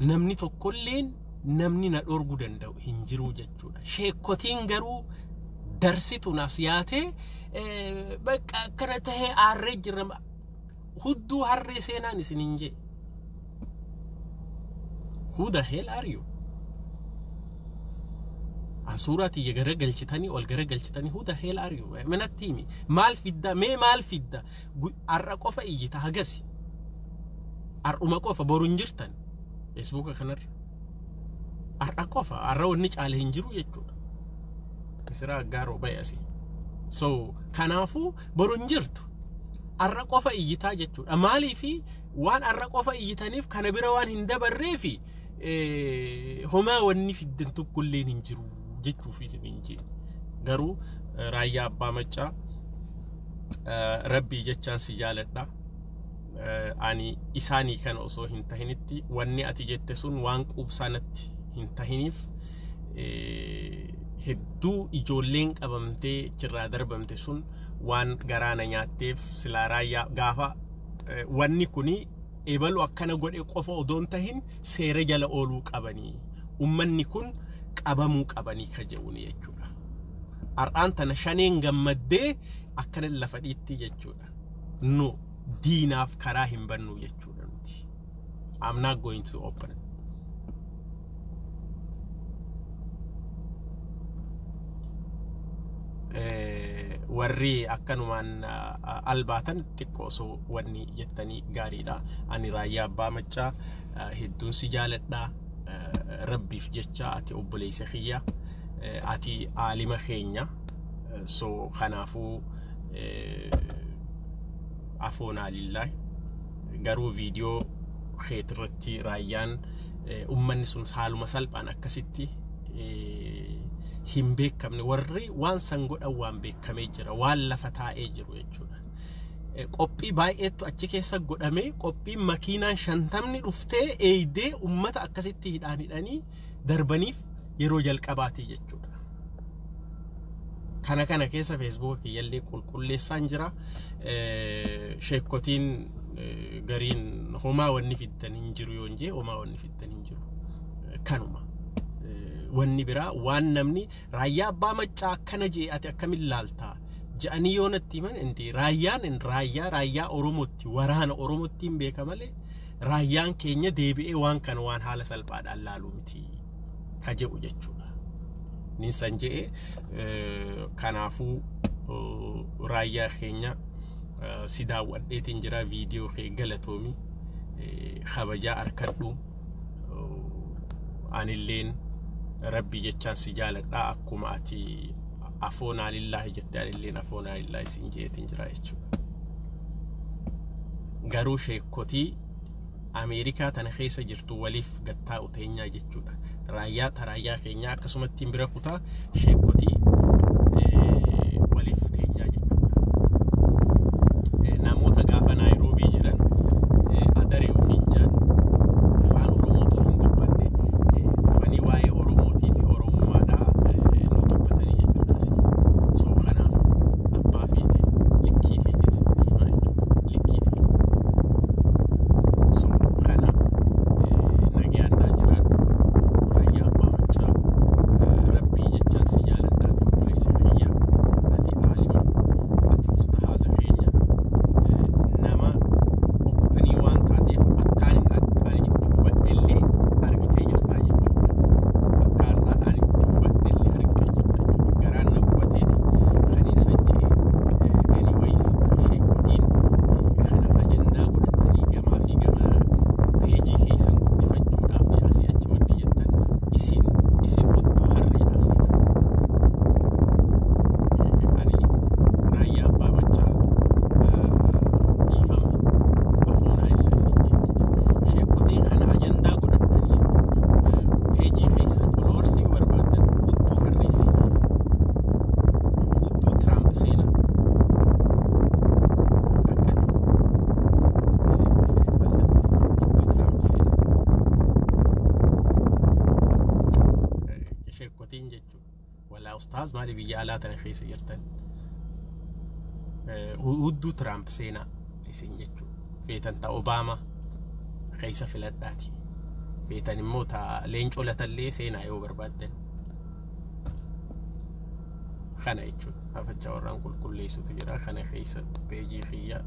namni tokkolleen namni na dhorguu danda'u hin jiru jechuudha. Sheekotiin garuu darsitu nas yaate bakka akkana tahee aarree jirra hudduu harree seenaan isin hin jee. Who the hell are you? Asurati yagara galchitani ol gara galchitani who the hell are you? Manatimi maal fidda maal fidda arra qofa ijita hagasi aruma qofa borun jirtan Facebook kanar arra qofa arra wonni caale hin jiru jechuudha. Misira garo bayasi so kanafu borun jirtu arra qofa ijita jechuudha. Maali fi waan arra qofa ijitaniif kana bira waan hin dabarree fi homa wanni fiddan tokkolleen hin jiru jechuuf fiitiin garuu raayyaa abbaa maccaa rabbii jechaan si jaaladha. Ani isaanii kana osoo hin tahinitti wanni ati jette sun waan quubsaanatti hin tahiniif hedduu ijoolleen qabamtee jirraa darbamte sun waan garaana nyaatteef silaa raayyaa gaafa wanni kuni ebalu akkana godhe qofa odoon tahin seera jala ooluu qabanii ummanni kun qabamuu qabanii ka je'uuni jechuudha. Ar'aan tana shaneen gammaddee akkana lafa dhiitti jechuudha. No diinaaf karaa hin bannu jechuudha nuti. I'm not going to open it. Warri akkanumaan albaatan xiqqoo osoo wanni jettanii gaariidha. Ani raayyaa abbaa maccaa hedduun si jaaladha. Rabbiif jecha ati obboleessa kiyya ati aalima keenya so kanaafuu afoonaa lillahi garuu viidiyoo keetirratti raayyaan ummanni sun haaluma salphaan akkasitti hin beekamne warri waan san godhan waan beekamee jira waan lafa taa'ee jiru jechuudha. Qophii baay'eetu achi keessa godhame qophiin makiinaan 50 dhuftee eeydee ummata akkasitti hidhaanii darbaniif yeroo jalqabaati jechuudha. Kana keessa Facebook kiyyallee qulqulleessaan jira. Sheekotiin gariin homaa wanni fiddan hin jiru yoon jee homaa wanni fiddan hin jiru kanuma. Wanni biraa waan namni raayyaa abbaa maccaa akkana jee ati akkamiin laaltaa ja'anii yoonatti himan indi raayyaa Oromootti waraana Oromootti hin beeka malee raayyaan keenya deebi'ee waan kana waan haala salphaadhaan laaluu miti ka jedhu jechuudha. Ninsan jee kanaafuu raayyaa keenya si daawwadheetiin jira viidiyoo kee galatoomi kabajaa arkadhu anilleen rabbi jechaan si jaaladha akkuma ati afoonaa lillahi jette anilleen afoonaa lillahi sin jeetiin jira jechuudha. Garuu sheekotii Ameerikaa tana keessa jirtu waliif gattaa uteenyaa jechuudha. Raayyaa keenya akkasumatti hin bira kutaa sheekotii waliif teenyaa jechuudha. Namoota gaafa Naayiroobii jiran adaree ofiin jaan afaan Oromootu hin dubbanne dhufanii waa'ee Oromootii fi Oromummaadhaa nu dubbatanii jechuudha. So kanaaf abbaa feete likkii teetiin sitti himaa jechuudha. Likkii teetiin. So kana nagayaan naa jiraadhu. Raayyaa abbaa maccaa rabbii jechaan si jaaladhaati obboleessa kiyya ati aalima ati ustaaza keenya nama obbanii waan taateef akkaan itti hubadhellee argitee jirtaa jechuudha. Akkaan itti hubadhellee argitee jirtaa jechuudha. Garaan na hubateeti kaniinsa jee anyways sheekotiin kana ajandaa godhatanii gamaa fi gama peejii keessan guddifachuudhaaf asii achi wanni jettan isin hudduu harreedha seenaa. Ani raayyaa abbaa maccaa dhiifama afoonaa illa isin jeetiin jira. Sheekotiin kana ajandaa godhatanii peejii keessan foloorsii barbaadan hudduu harree seenaa isin. Hudduu Tiraamp seenaa. Akkana isin bal'atte hudduu Tiraamp seenaa. Sheekotiin jechuudha. Walaa ustaaz maali biyya alaa tana keessa jirtan hudduu Tiraamp seenaa isin jechuudha. Feetan ta'a Obaamaa keessa filadhaati. feetan immoo taa leencoo latallee seenaa yoo barbaaddan kana jechuudha afachaa warraan qulqulleessutu jira kana keessa peejii kiyya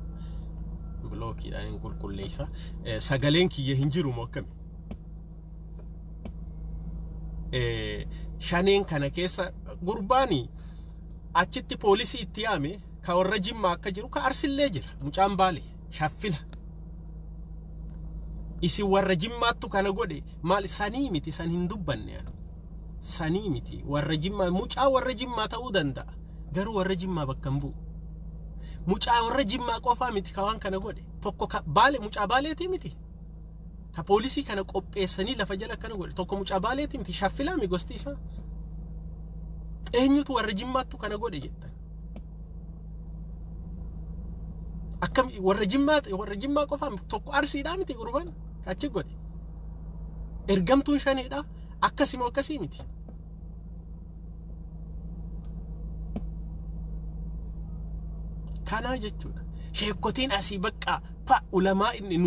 blookiidhaan qulqulleessa sagaleen kiyya hin jiru moo akkami shaneen kana keessa gurbaani achitti poolisii itti yaame ka warra Jimmaa akka jiru ka Arsillee jira mucaan Baalee shaffila isi warra Jimmaattu kana godhe maal sanii miti san hin dubbanne sanii miti warra Jimmaa mucaa warra Jimmaa ta'uu danda'a garuu warra Jimmaa bakka hin bu'u mucaa warra Jimmaa qofaa miti ka waan kana godhe tokko ka Baalee mucaa Baaleeti miti ka poolisii kana qopheessanii lafa jala kana godhe tokko mucaa Baaleeti miti shaffilaa mi gosti isaa eenyutu warra Jimmaattu kana godhe jettan akkam warra Jimmaa qofaa tokko Arsiidhaa miti gurbaan achi godhe ergamtuun shaneedha akkasii miti kana jechuudha sheekotiin asii bakka fa ulamaa inni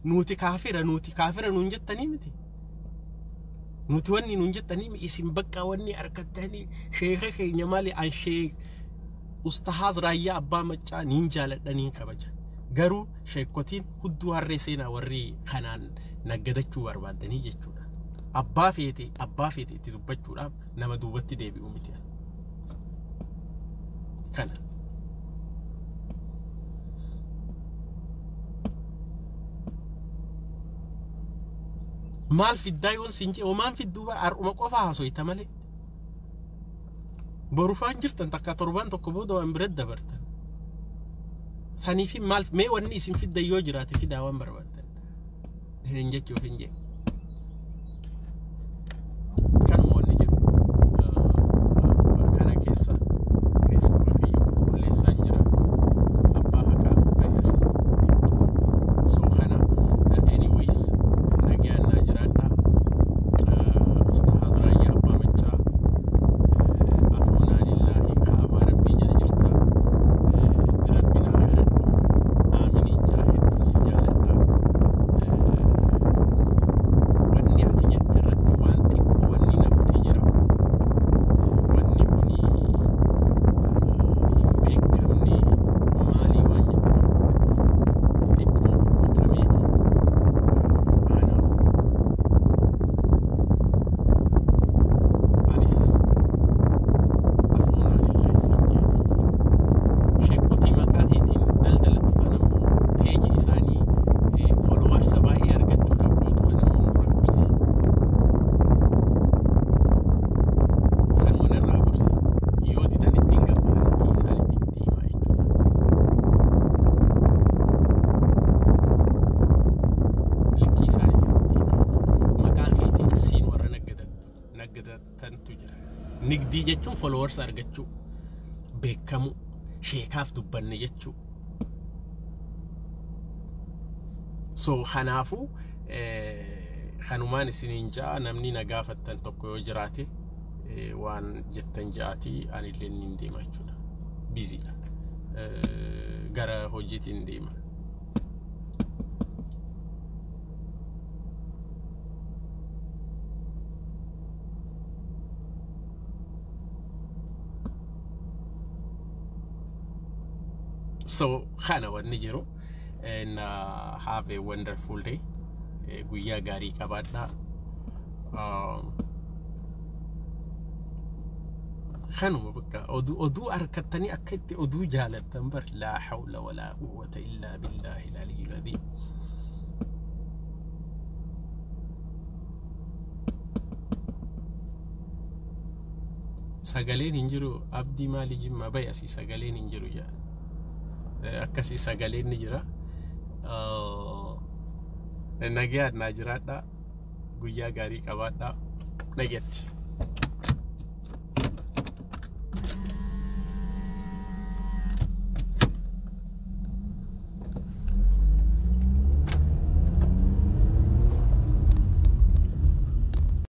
nuti kaafira nuun jettanii miti nuti wanni nuun jettanii isin bakka wanni argattanii sheekha keenya maali an sheek ustaaz Raayyaa Abbaa Maccaa niin jaaladhanii kabaja garuu sheekotiin hudduu harree seenaa warri kanaan naggadachuu barbaadanii jechuudha abbaa feete itti dubbachuudhaaf nama duubatti deebi'u miti kana maal fiddaa yoon sinjee omaan fidduu ar'uma qofa haasoyta malee borufaan jirtan takka torban tokko booda waan biratti dabartan sanii fi maal mee wanni isin fidda yoo jiraate fidaa waan barbaaddan hin jechuu hin jee kan wanni jiru kana keessa Facebook fi qulqulleessaan jira abbaa haqaa baay'asi so kana anyways nagaan naa jiraadha ustaaz Raayyaa Abbaa Maccaa nigdii jechuun followers argachuu beekamu sheekaaf dubbanne jechuu so kanaafu kanumaan isiniin jaa namni nagaafattan tokko yoo jiraate waan jettan jaati anillee niin deema jechuudha biziidha gara hojiitiin deema so khana wanni jiru and have a wonderful day guyyaa gaarii qabaadha خانوا بقى أدو أركتني أكيد أدو جالة تنبر لا حول ولا قوة إلا بالله العلي العظيم سجلين إنجرو أبدي مالي جمع بياسي سجلين إنجرو يا أكسي سجلين نجرا نجيات نجرات دا قويا غاري كبات دا نجيت